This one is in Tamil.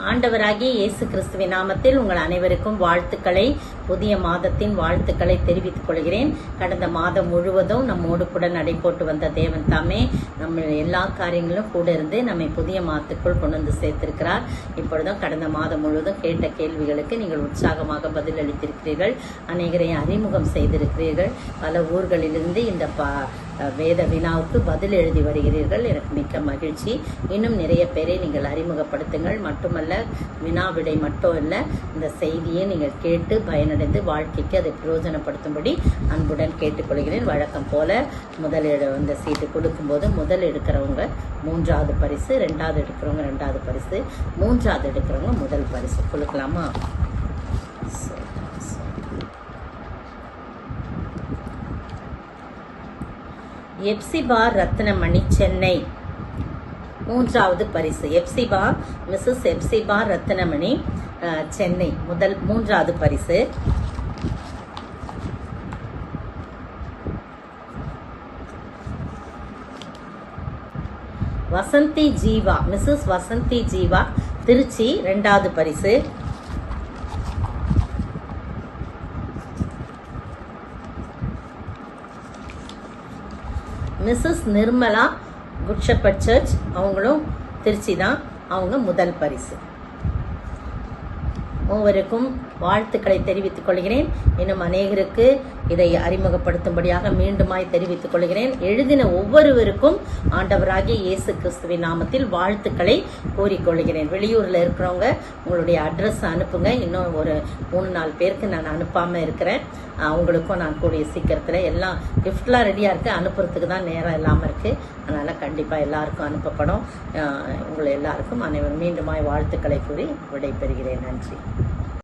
ஆண்டவராகிய இயேசு கிறிஸ்துவின் நாமத்தில் உங்கள் அனைவருக்கும் வாழ்த்துக்களை, புதிய மாதத்தின் வாழ்த்துக்களை தெரிவித்துக் கொள்கிறேன். கடந்த மாதம் முழுவதும் நம்மோடு கூட நடைபோட்டு வந்த தேவன் தாமே நம்ம எல்லா காரியங்களும் கூட இருந்து நம்மை புதிய மாதத்துக்குள் கொண்டு வந்து சேர்த்திருக்கிறார். இப்பொழுதும் கடந்த மாதம் முழுவதும் கேட்ட கேள்விகளுக்கு நீங்கள் உற்சாகமாக பதில் அளித்திருக்கிறீர்கள். அநேகரை அறிமுகம் செய்திருக்கிறீர்கள். பல ஊர்களிலிருந்து இந்த வேத வினாவுக்கு பதில் எழுதி வருகிறீர்கள். எனக்கு மிக்க மகிழ்ச்சி. இன்னும் நிறைய பேரை நீங்கள் அறிமுகப்படுத்துங்கள். மட்டுமல்ல, வினாவிடை மட்டும் இல்லை, இந்த செய்தியை நீங்கள் கேட்டு பயனடைந்து வாழ்க்கைக்கு அதை பிரயோஜனப்படுத்தும்படி அன்புடன் கேட்டுக்கொள்கிறேன். வழக்கம் போல முதல் இந்த சீட்டு கொடுக்கும்போது முதல் எடுக்கிறவங்க 3வது பரிசு, 2வது எடுக்கிறவங்க 2வது பரிசு, 3வது எடுக்கிறவங்க முதல் பரிசு கொடுக்கலாமா? எப்சிபா ரத்னமணி, சென்னை, 3வது பரிசு. எப்சிபா, மிஸ்ஸஸ் எப்சிபா ரத்னமணி, சென்னை, 3வது பரிசு. வசந்தி ஜீவா, மிஸ்ஸஸ் வசந்தி ஜீவா, திருச்சி, 2வது பரிசு. Mrs Nirmala, good shepherd church, அவங்களும் திருச்சி தான், அவங்க முதல் பரிசு. மூவருக்கும் வாழ்த்துக்களை தெரிவித்துக் கொள்கிறேன். இன்னும் அநேகருக்கு இதை அறிமுகப்படுத்தும்படியாக மீண்டுமாய் தெரிவித்துக் கொள்கிறேன். எழுதின ஒவ்வொருவருக்கும் ஆண்டவராகிய இயேசு கிறிஸ்துவின் நாமத்தில் வாழ்த்துக்களை கூறிக்கொள்கிறேன். வெளியூரில் இருக்கிறவங்க உங்களுடைய அட்ரஸ் அனுப்புங்க. இன்னும் ஒரு 3-4 பேருக்கு நான் அனுப்பாமல் இருக்கிறேன். அவங்களுக்கும் நான் கூடிய சீக்கிரத்தில் எல்லாம் கிஃப்ட்லாம் ரெடியாக இருக்குது. அனுப்புறதுக்கு தான் நேரம் இல்லாமல் இருக்குது. அதனால் கண்டிப்பாக எல்லாருக்கும் அனுப்பப்படும். உங்களை எல்லாருக்கும் அனைவரும் மீண்டுமாய் வாழ்த்துக்களை கூறி விடைபெறுகிறேன். நன்றி.